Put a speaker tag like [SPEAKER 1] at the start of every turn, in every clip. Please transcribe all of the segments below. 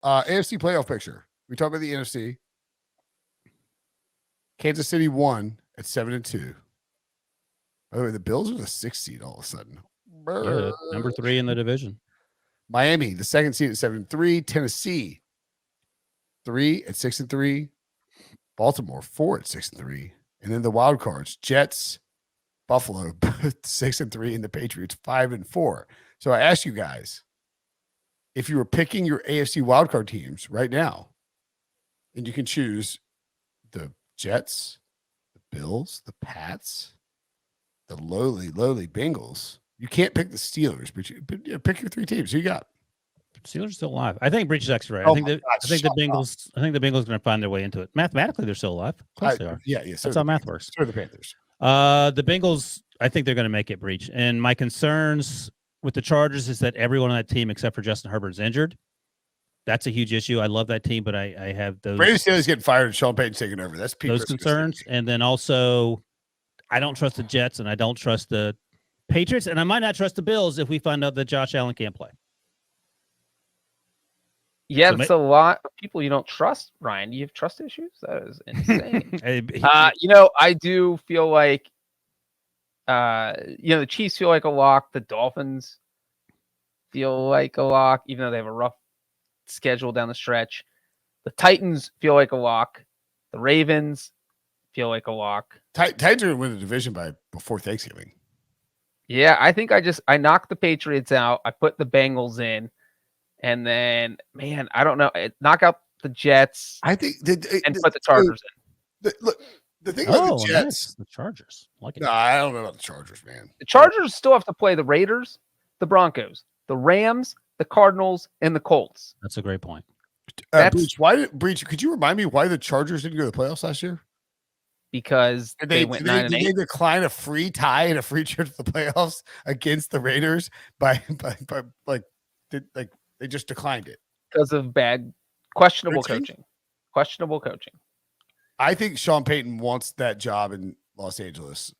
[SPEAKER 1] AFC playoff picture. We talked about the NFC. Kansas City won at 7-2. By the way, the Bills are the 6th seed all of a sudden.
[SPEAKER 2] Yeah, number 3 in the division.
[SPEAKER 1] Miami, the 2nd seed at 7-3. Tennessee, 3 at 6-3. Baltimore, 4 at 6-3. And then the wild cards, Jets, Buffalo, 6-3, and the Patriots, 5-4. So I ask you guys, if you were picking your AFC wildcard teams right now, and you can choose the Jets, the Bills, the Pats, the lowly Bengals. You can't pick the Steelers, but you pick your 3 teams. Who you got?
[SPEAKER 2] Steelers are still alive. I think Breech is actually right. I think the Bengals are going to find their way into it. Mathematically, they're still alive. Of course they are.
[SPEAKER 1] Yeah.
[SPEAKER 2] That's how math works.
[SPEAKER 1] So are the Panthers.
[SPEAKER 2] The Bengals, I think they're going to make it, Breech. And my concerns with the Chargers is that everyone on that team except for Justin Herbert is injured. That's a huge issue. I love that team, but I have those.
[SPEAKER 1] Brady Steelers getting fired and Sean Payton's taking over. That's
[SPEAKER 2] those concerns. And then also, I don't trust the Jets and I don't trust the Patriots, and I might not trust the Bills if we find out that Josh Allen can't play.
[SPEAKER 3] Yeah, that's a lot of people you don't trust, Ryan. You have trust issues? That is insane. I do feel like, the Chiefs feel like a lock. The Dolphins feel like a lock, even though they have a rough schedule down the stretch. The Titans feel like a lock. The Ravens feel like a lock.
[SPEAKER 1] Titans are going to win the division before Thanksgiving.
[SPEAKER 3] Yeah, I think I knocked the Patriots out. I put the Bengals in. And then, man, I don't know. Knock out the Jets.
[SPEAKER 1] I think
[SPEAKER 3] and put the Chargers in.
[SPEAKER 1] The thing about the Jets,
[SPEAKER 2] nice. The Chargers.
[SPEAKER 1] No, I don't know about the Chargers, man.
[SPEAKER 3] The Chargers still have to play the Raiders, the Broncos, the Rams, the Cardinals, and the Colts.
[SPEAKER 2] That's a great point.
[SPEAKER 1] Breech, could you remind me why the Chargers didn't go to the playoffs last year?
[SPEAKER 3] Because they went 9-8.
[SPEAKER 1] Did they decline a free tie and a free trip to the playoffs against the Raiders they just declined it
[SPEAKER 3] because of questionable coaching. Questionable coaching.
[SPEAKER 1] I think Sean Payton wants that job in Los Angeles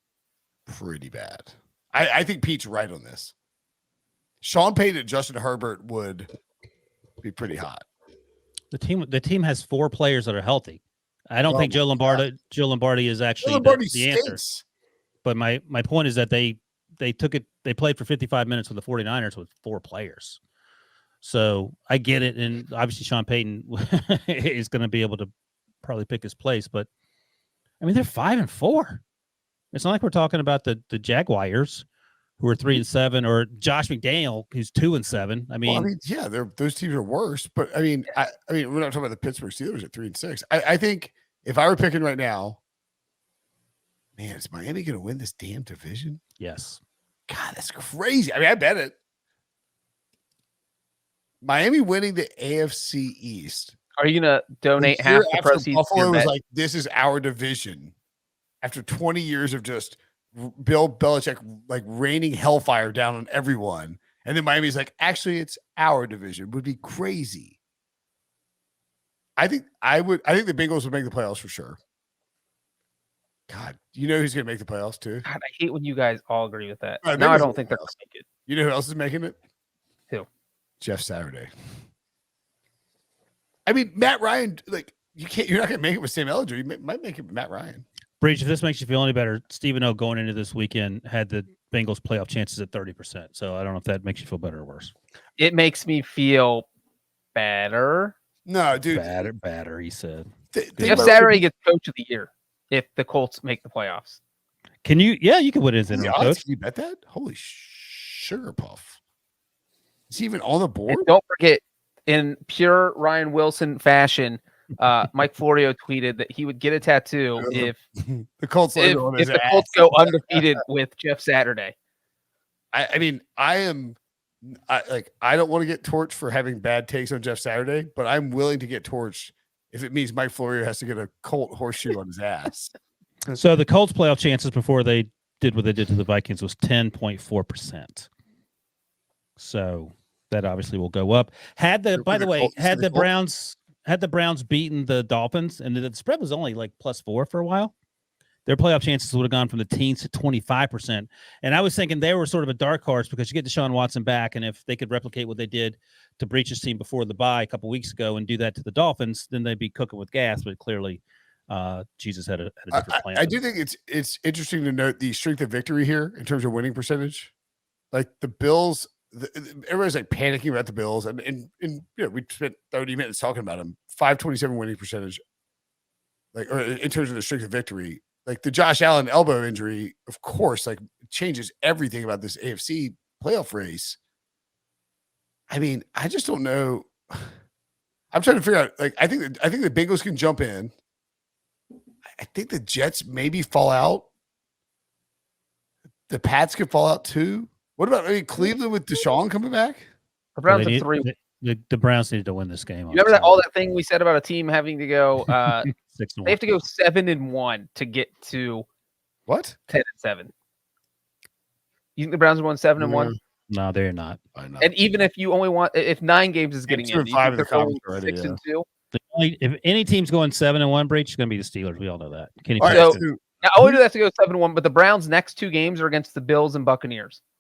[SPEAKER 1] pretty bad. I think Pete's right on this. Sean Payton and Justin Herbert would be pretty hot.
[SPEAKER 2] The team has 4 players that are healthy. I don't think Joe Lombardi is actually the answer. But my point is that they played for 55 minutes with the 49ers with 4 players. So I get it, and obviously Sean Payton is going to be able to probably pick his place. But I mean, they're 5-4. It's not like we're talking about the Jaguars, who are 3-7, or Josh McDaniel, who's 2-7. I mean,
[SPEAKER 1] those teams are worse. But I mean, we're not talking about the Pittsburgh Steelers at 3-6. I think if I were picking right now, man, is Miami going to win this damn division?
[SPEAKER 2] Yes.
[SPEAKER 1] God, that's crazy. I mean, I bet it. Miami winning the AFC East.
[SPEAKER 3] Are you going to donate half the proceeds?
[SPEAKER 1] Buffalo was like, this is our division. After 20 years of just Bill Belichick like raining hellfire down on everyone. And then Miami's like, actually, it's our division. Would be crazy. I think the Bengals would make the playoffs for sure. God, you know who's going to make the playoffs too?
[SPEAKER 3] God, I hate when you guys all agree with that. Now I don't think they're going to make it.
[SPEAKER 1] You know who else is making it?
[SPEAKER 3] Who?
[SPEAKER 1] Jeff Saturday. I mean, Matt Ryan, like you're not going to make it with Sam Ellinger. You might make it with Matt Ryan.
[SPEAKER 2] Breech, if this makes you feel any better, Stephen O going into this weekend had the Bengals playoff chances at 30%. So I don't know if that makes you feel better or worse.
[SPEAKER 3] It makes me feel better.
[SPEAKER 1] No, dude.
[SPEAKER 2] Better, he said.
[SPEAKER 3] Jeff Saturday gets coach of the year if the Colts make the playoffs.
[SPEAKER 2] Can you? Yeah, you can win his interim coach.
[SPEAKER 1] Can you bet that? Holy sugar puff. Is he even on the board?
[SPEAKER 3] And don't forget, in pure Ryan Wilson fashion, Mike Florio tweeted that he would get a tattoo if
[SPEAKER 1] the Colts
[SPEAKER 3] go undefeated with Jeff Saturday.
[SPEAKER 1] I mean, I don't want to get torched for having bad takes on Jeff Saturday, but I'm willing to get torched if it means Mike Florio has to get a Colt horseshoe on his ass.
[SPEAKER 2] So the Colts playoff chances before they did what they did to the Vikings was 10.4%. So that obviously will go up. Had the Browns beaten the Dolphins, and the spread was only like +4 for a while, their playoff chances would have gone from the teens to 25%. And I was thinking they were sort of a dark horse because you get Deshaun Watson back, and if they could replicate what they did to Breech's team before the bye a couple weeks ago and do that to the Dolphins, then they'd be cooking with gas. But clearly, Jesus had a different plan.
[SPEAKER 1] I do think it's interesting to note the strength of victory here in terms of winning percentage. Like the Bills, everybody's like panicking about the Bills, and we spent 30 minutes talking about them. 527 winning percentage, like or in terms of the strength of victory. Like the Josh Allen elbow injury, of course, like changes everything about this AFC playoff race. I mean, I just don't know. I'm trying to figure out. Like, I think the Bengals can jump in. I think the Jets maybe fall out. The Pats could fall out too. What about Cleveland with Deshaun coming back?
[SPEAKER 3] The Browns have 3.
[SPEAKER 2] The Browns need to win this game.
[SPEAKER 3] Remember all that thing we said about a team having to go
[SPEAKER 2] 6-1.
[SPEAKER 3] They have to go 7-1 to get to
[SPEAKER 1] what?
[SPEAKER 3] 10-7. You think the Browns are going 7-1?
[SPEAKER 2] No, they're not.
[SPEAKER 3] And even if you only want, if 9 games is getting in,
[SPEAKER 1] 5 of the conference already,
[SPEAKER 3] 6-2.
[SPEAKER 2] If any team's going 7-1, Breech, it's going to be the Steelers. We all know that.
[SPEAKER 3] So, now, only do they have to go 7-1, but the Browns' next 2 games are against the Bills and Buccaneers.